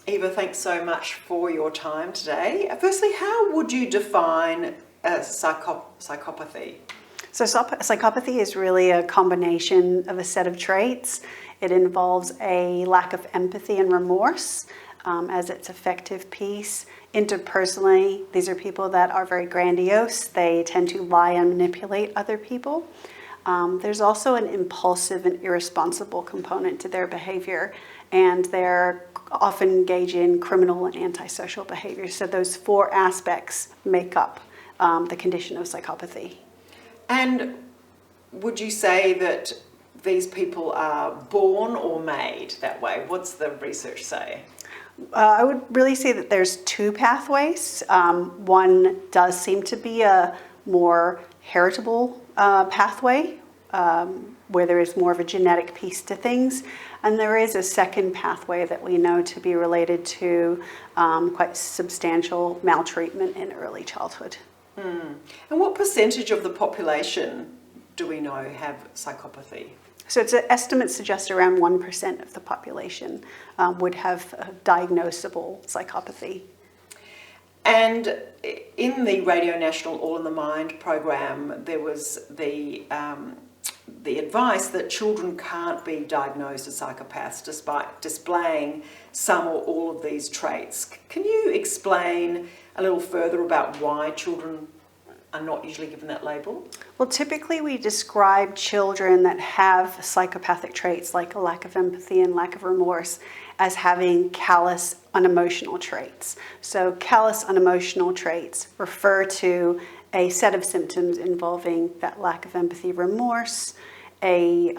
Eva, thanks so much for your time today. Firstly, how would you define psychopathy? So psychopathy is really a combination of a set of traits. It involves a lack of empathy and remorse as its affective piece. Interpersonally, these are people that are very grandiose. They tend to lie and manipulate other people. There's also an impulsive and irresponsible component to their behavior, and they're often engage in criminal and antisocial behavior. So those four aspects make up the condition of psychopathy. And would you say that these people are born or made that way? What's the research say? I would really say that there's two pathways. One does seem to be a more heritable pathway, where there is more of a genetic piece to things. And there is a second pathway that we know to be related to quite substantial maltreatment in early childhood. And what percentage of the population do we know have psychopathy? So estimates suggest around 1% of the population would have a diagnosable psychopathy. And in the Radio National All in the Mind program, there was the advice that children can't be diagnosed as psychopaths despite displaying some or all of these traits. Can you explain a little further about why children are not usually given that label? Well, typically we describe children that have psychopathic traits like a lack of empathy and lack of remorse as having callous, unemotional traits. So callous, unemotional traits refer to a set of symptoms involving that lack of empathy, remorse, a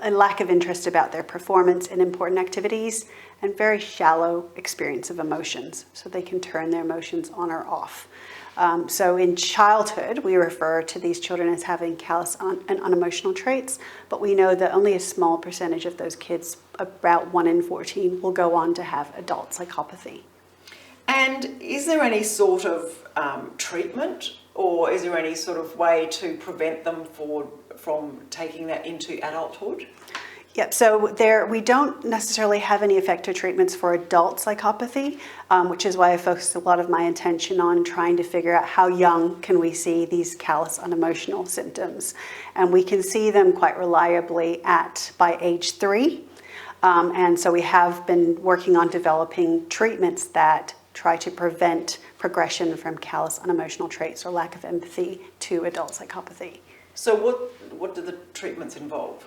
lack of interest about their performance in important activities, and very shallow experience of emotions. So they can turn their emotions on or off. So in childhood, we refer to these children as having callous and unemotional traits, but we know that only a small percentage of those kids, about 1 in 14, will go on to have adult psychopathy. And is there any sort of treatment, or is there any sort of way to prevent them from taking that into adulthood? Yep, so we don't necessarily have any effective treatments for adult psychopathy, which is why I focused a lot of my attention on trying to figure out how young can we see these callous, unemotional symptoms. And we can see them quite reliably by age 3. And so we have been working on developing treatments that try to prevent progression from callous, unemotional traits or lack of empathy to adult psychopathy. So what do the treatments involve?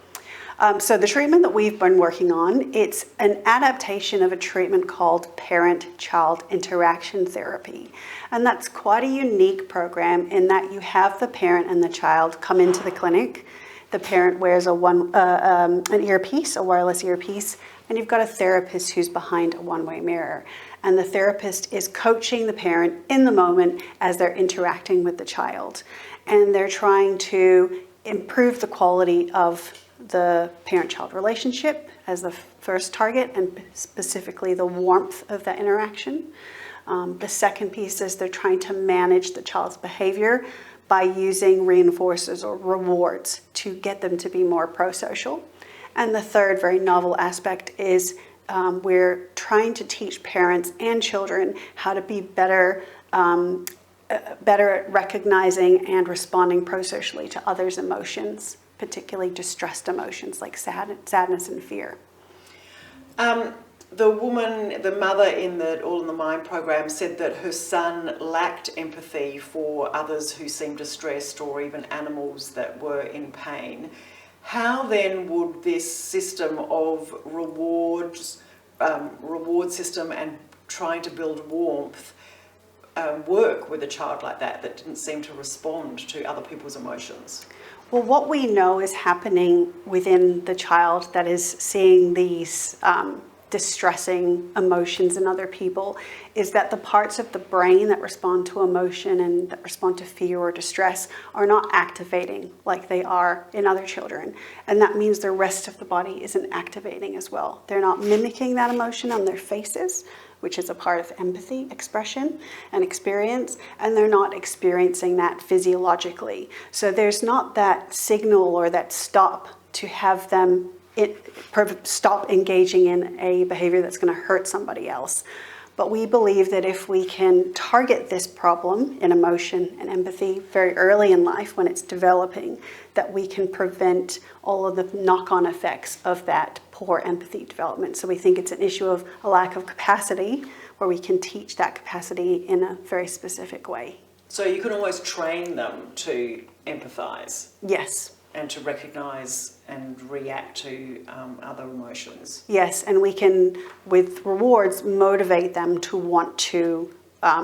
So the treatment that we've been working on, it's an adaptation of a treatment called parent-child interaction therapy. And that's quite a unique program in that you have the parent and the child come into the clinic. The parent wears an earpiece, a wireless earpiece, and you've got a therapist who's behind a one-way mirror. And the therapist is coaching the parent in the moment as they're interacting with the child. And they're trying to improve the quality of the parent-child relationship as the first target, and specifically the warmth of that interaction. The second piece is they're trying to manage the child's behavior by using reinforcers or rewards to get them to be more pro-social. And the third very novel aspect is we're trying to teach parents and children how to be better at recognizing and responding pro-socially to others' emotions, particularly distressed emotions like sadness and fear. The mother in the All in the Mind program said that her son lacked empathy for others who seemed distressed or even animals that were in pain. How then would this system of reward system and trying to build warmth work with a child like that didn't seem to respond to other people's emotions? Well, what we know is happening within the child that is seeing these distressing emotions in other people is that the parts of the brain that respond to emotion and that respond to fear or distress are not activating like they are in other children. And that means the rest of the body isn't activating as well. They're not mimicking that emotion on their faces, which is a part of empathy, expression, and experience, and they're not experiencing that physiologically. So there's not that signal or that stop to have them stop engaging in a behavior that's going to hurt somebody else. But we believe that if we can target this problem in emotion and empathy very early in life when it's developing, that we can prevent all of the knock-on effects of that poor empathy development. So we think it's an issue of a lack of capacity, where we can teach that capacity in a very specific way. So you can almost train them to empathise? Yes. And to recognise and react to other emotions? Yes, and we can, with rewards, motivate them to want to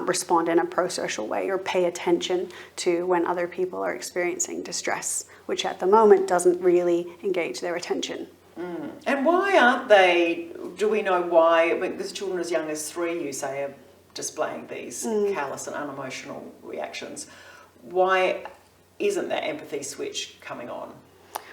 respond in a pro-social way or pay attention to when other people are experiencing distress, which at the moment doesn't really engage their attention. Mm. And why aren't they, do we know why, because children as young as 3, you say, are displaying these callous and unemotional reactions. Why isn't that empathy switch coming on?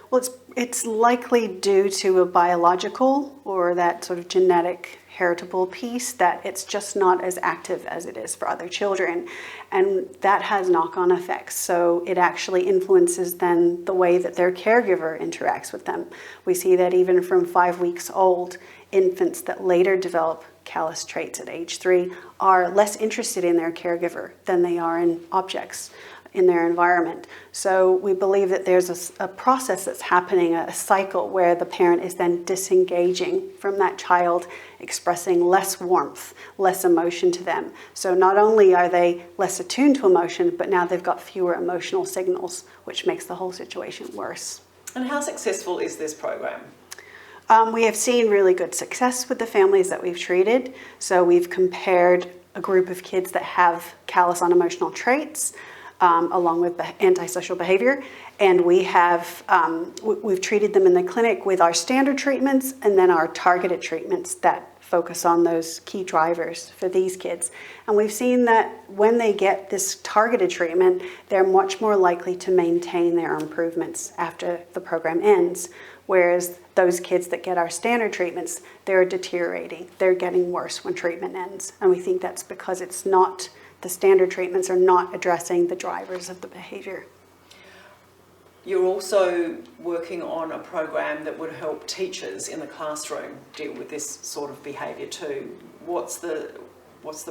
Well, it's likely due to a biological or that sort of genetic heritable piece, that it's just not as active as it is for other children. And that has knock-on effects. So it actually influences then the way that their caregiver interacts with them. We see that even from 5 weeks old, infants that later develop callous traits at age 3 are less interested in their caregiver than they are in objects in their environment. So we believe that there's a process that's happening, a cycle where the parent is then disengaging from that child, expressing less warmth, less emotion to them. So not only are they less attuned to emotion, but now they've got fewer emotional signals, which makes the whole situation worse. And how successful is this program? We have seen really good success with the families that we've treated. So we've compared a group of kids that have callous unemotional traits along with antisocial behavior, and we've treated them in the clinic with our standard treatments and then our targeted treatments that focus on those key drivers for these kids. And we've seen that when they get this targeted treatment, they're much more likely to maintain their improvements after the program ends. Whereas those kids that get our standard treatments, they're deteriorating. They're getting worse when treatment ends. And we think that's because the standard treatments are not addressing the drivers of the behavior. You're also working on a program that would help teachers in the classroom deal with this sort of behaviour too. What's the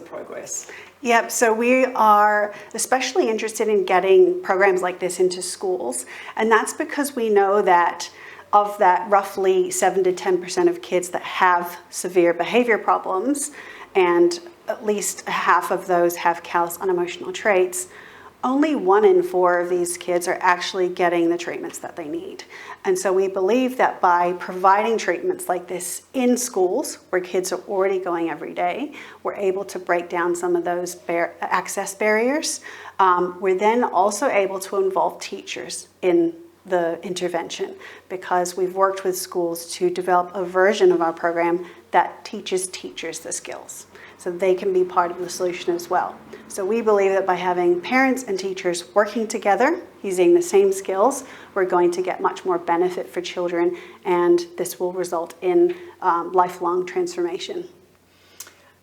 progress? Yep, so we are especially interested in getting programs like this into schools, and that's because we know that of that roughly 7 to 10% of kids that have severe behavior problems, and at least half of those have callous unemotional traits, only 1 in 4 of these kids are actually getting the treatments that they need. And so we believe that by providing treatments like this in schools, where kids are already going every day, we're able to break down some of those access barriers. We're then also able to involve teachers in the intervention, because we've worked with schools to develop a version of our program that teaches teachers the skills, so they can be part of the solution as well. So we believe that by having parents and teachers working together, using the same skills, we're going to get much more benefit for children, and this will result in lifelong transformation.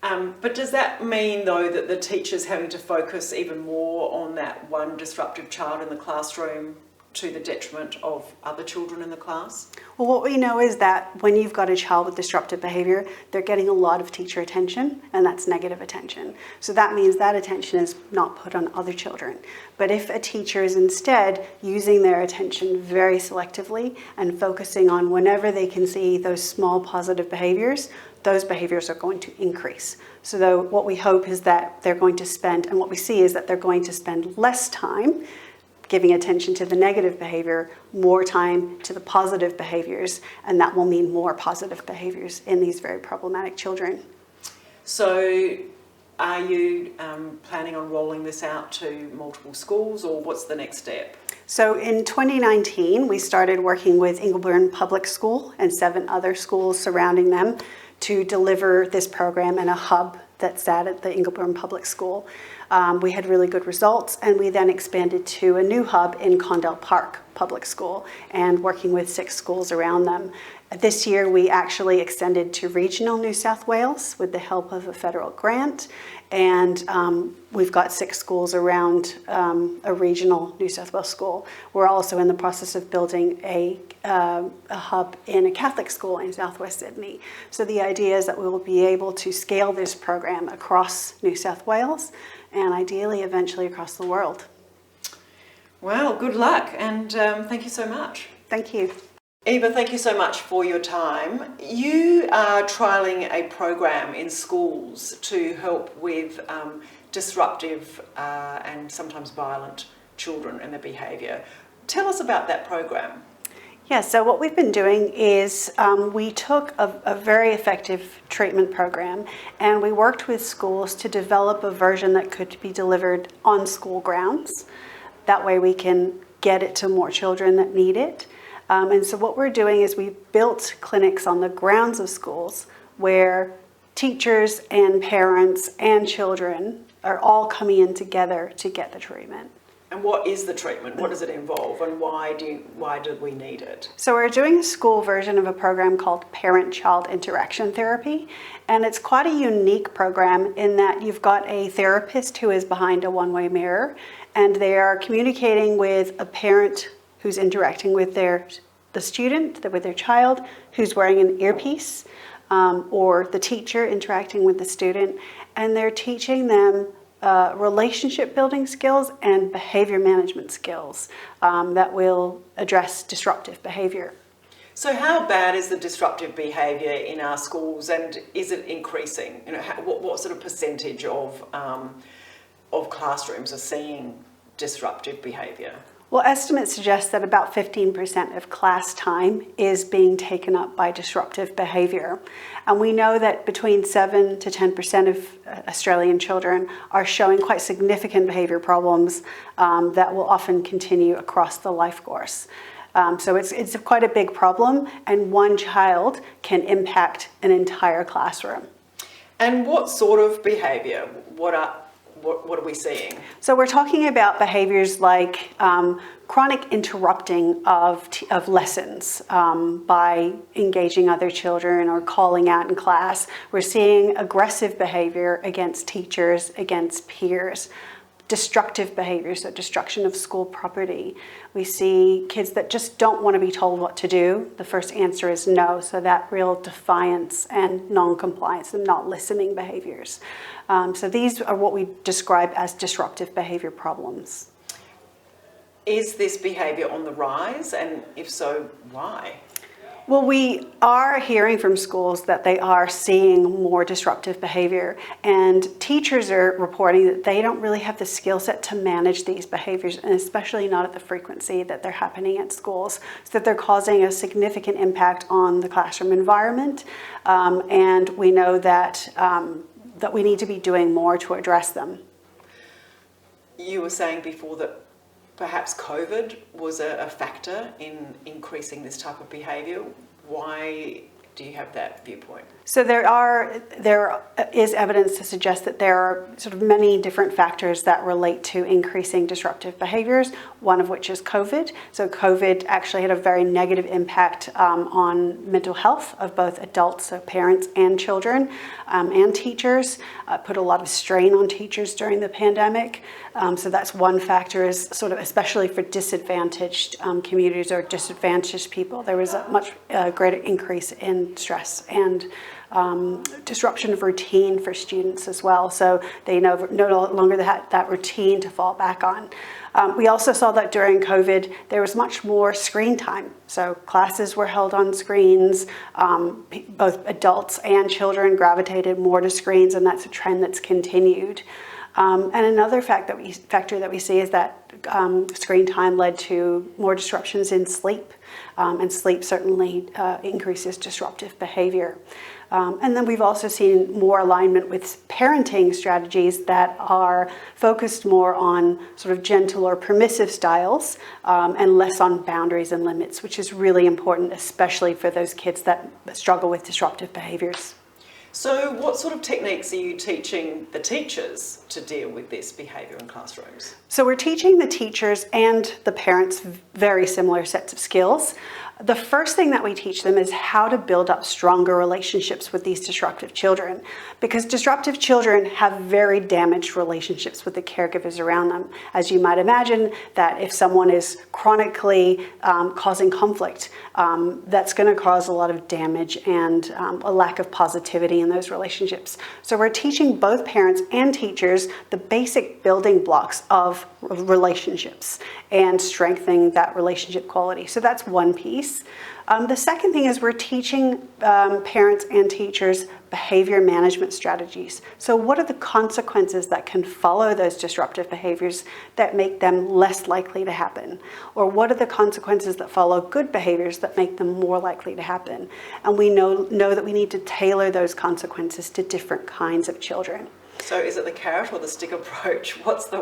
But does that mean, though, that the teacher's having to focus even more on that one disruptive child in the classroom to the detriment of other children in the class? Well, what we know is that when you've got a child with disruptive behavior, they're getting a lot of teacher attention, and that's negative attention. So that means that attention is not put on other children. But if a teacher is instead using their attention very selectively and focusing on whenever they can see those small positive behaviors, those behaviors are going to increase. So what we hope is that they're going to spend, and what we see is that they're going to spend less time giving attention to the negative behavior, more time to the positive behaviors, and that will mean more positive behaviors in these very problematic children. So are you planning on rolling this out to multiple schools, or what's the next step? So in 2019, we started working with Ingleburn Public School and 7 other schools surrounding them to deliver this program in a hub that sat at the Ingleburn Public School. We had really good results, and we then expanded to a new hub in Condell Park Public School and working with 6 schools around them. This year we actually extended to regional New South Wales with the help of a federal grant, and we've got 6 schools around a regional New South Wales school. We're also in the process of building a hub in a Catholic school in southwest Sydney. So the idea is that we will be able to scale this program across New South Wales and ideally eventually across the world. Well, good luck, and thank you so much. Thank you. Eva, thank you so much for your time. You are trialling a program in schools to help with disruptive and sometimes violent children and their behaviour. Tell us about that program. Yeah, so what we've been doing is we took a very effective treatment program and we worked with schools to develop a version that could be delivered on school grounds. That way we can get it to more children that need it. And so what we're doing is we've built clinics on the grounds of schools where teachers and parents and children are all coming in together to get the treatment. And what is the treatment? What does it involve, and why do we need it? So we're doing a school version of a program called Parent-Child Interaction Therapy, and it's quite a unique program in that you've got a therapist who is behind a one-way mirror, and they are communicating with a parent who's interacting with the student, with their child, who's wearing an earpiece, or the teacher interacting with the student, and they're teaching them relationship building skills and behavior management skills that will address disruptive behavior. So how bad is the disruptive behaviour in our schools, and is it increasing? You know, what sort of percentage of classrooms are seeing disruptive behaviour? Well, estimates suggest that about 15% of class time is being taken up by disruptive behaviour. And we know that between 7 to 10% of Australian children are showing quite significant behaviour problems that will often continue across the life course. So it's quite a big problem, and one child can impact an entire classroom. And what sort of behaviour? What are we seeing? So we're talking about behaviors like chronic interrupting of lessons by engaging other children or calling out in class. We're seeing aggressive behavior against teachers, against peers. Destructive behavior, so destruction of school property. We see kids that just don't want to be told what to do. The first answer is no, so that real defiance and non-compliance and not listening behaviors. So these are what we describe as disruptive behavior problems. Is this behaviour on the rise, and if so, why? Well, we are hearing from schools that they are seeing more disruptive behavior, and teachers are reporting that they don't really have the skill set to manage these behaviors, and especially not at the frequency that they're happening at schools, so that they're causing a significant impact on the classroom environment, and we know that, that we need to be doing more to address them. You were saying before that perhaps COVID was a factor in increasing this type of behaviour. Why do you have that viewpoint? So there is evidence to suggest that there are sort of many different factors that relate to increasing disruptive behaviors, one of which is COVID. So COVID actually had a very negative impact on mental health of both adults, so parents and children, and teachers. Put a lot of strain on teachers during the pandemic. So that's one factor, is sort of especially for disadvantaged communities or disadvantaged people. There was a much greater increase in stress and disruption of routine for students as well. So they no longer had that routine to fall back on. We also saw that during COVID, there was much more screen time. So classes were held on screens. Both adults and children gravitated more to screens, and that's a trend that's continued. And another factor that we see is that screen time led to more disruptions in sleep, and sleep certainly increases disruptive behavior. And then we've also seen more alignment with parenting strategies that are focused more on sort of gentle or permissive styles, and less on boundaries and limits, which is really important, especially for those kids that struggle with disruptive behaviors. So what sort of techniques are you teaching the teachers to deal with this behaviour in classrooms? So we're teaching the teachers and the parents very similar sets of skills. The first thing that we teach them is how to build up stronger relationships with these disruptive children, because disruptive children have very damaged relationships with the caregivers around them. As you might imagine, that if someone is chronically causing conflict, that's going to cause a lot of damage and a lack of positivity in those relationships. So we're teaching both parents and teachers the basic building blocks of relationships and strengthening that relationship quality. So that's one piece. The second thing is we're teaching parents and teachers behavior management strategies. So what are the consequences that can follow those disruptive behaviors that make them less likely to happen? Or what are the consequences that follow good behaviors that make them more likely to happen? And we know that we need to tailor those consequences to different kinds of children. So is it the carrot or the stick approach? What's the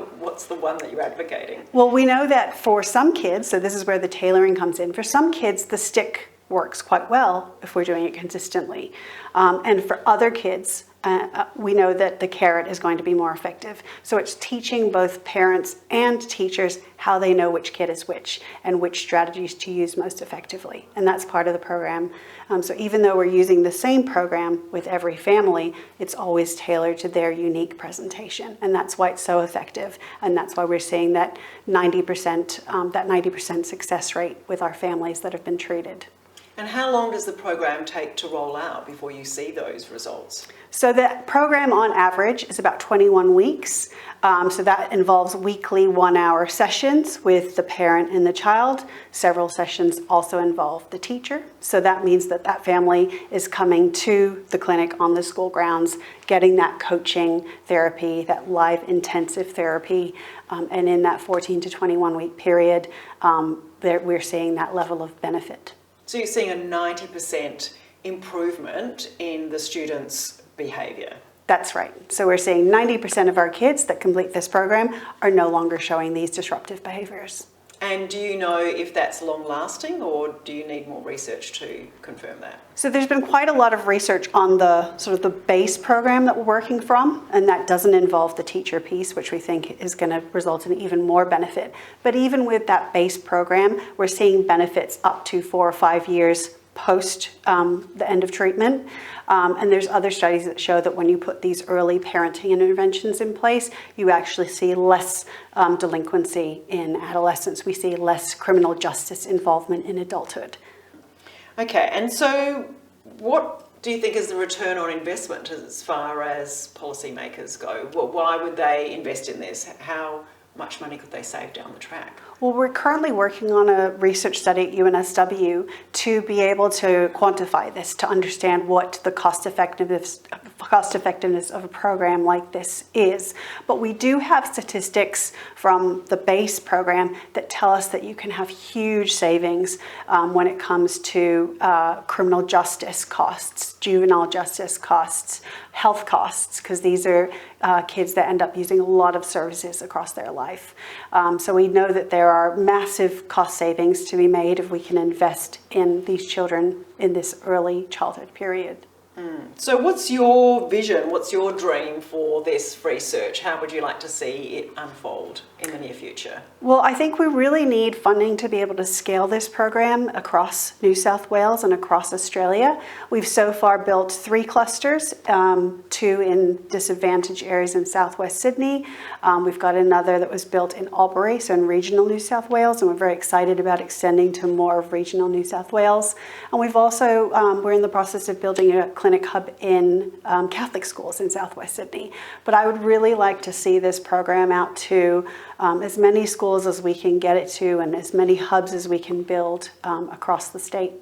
one that you're advocating? Well, we know that for some kids, so this is where the tailoring comes in, for some kids the stick works quite well if we're doing it consistently. And for other kids, we know that the carrot is going to be more effective. So it's teaching both parents and teachers how they know which kid is which and which strategies to use most effectively. And that's part of the program. So even though we're using the same program with every family, it's always tailored to their unique presentation. And that's why it's so effective. And that's why we're seeing that 90% success rate with our families that have been treated. And how long does the program take to roll out before you see those results? So the program on average is about 21 weeks. So that involves weekly 1-hour sessions with the parent and the child. Several sessions also involve the teacher. So that means that that family is coming to the clinic on the school grounds, getting that coaching therapy, that live intensive therapy. And in that 14 to 21 week period, we're seeing that level of benefit. So you're seeing a 90% improvement in the students' behaviour? That's right. So we're seeing 90% of our kids that complete this program are no longer showing these disruptive behaviours. And do you know if that's long-lasting, or do you need more research to confirm that? So there's been quite a lot of research on the sort of the base program that we're working from, and that doesn't involve the teacher piece, which we think is going to result in even more benefit. But even with that base program, we're seeing benefits up to 4 or 5 years post the end of treatment. And there's other studies that show that when you put these early parenting interventions in place, you actually see less delinquency in adolescence. We see less criminal justice involvement in adulthood. Okay, and so what do you think is the return on investment as far as policymakers go? Well, why would they invest in this? How much money could they save down the track? Well, we're currently working on a research study at UNSW to be able to quantify this, to understand what the cost effectiveness of a program like this is. But we do have statistics from the base program that tell us that you can have huge savings when it comes to criminal justice costs, juvenile justice costs, health costs, because these are kids that end up using a lot of services across their life. So we know that there are massive cost savings to be made if we can invest in these children in this early childhood period. So what's your vision, what's your dream for this research? How would you like to see it unfold in the near future? Well, I think we really need funding to be able to scale this program across New South Wales and across Australia. We've so far built 3 clusters, 2 in disadvantaged areas in southwest Sydney. We've got another that was built in Albury, so in regional New South Wales, and we're very excited about extending to more of regional New South Wales. And we've also, we're in the process of building a clinic hub in Catholic schools in southwest Sydney. But I would really like to see this program out to as many schools as we can get it to and as many hubs as we can build across the state.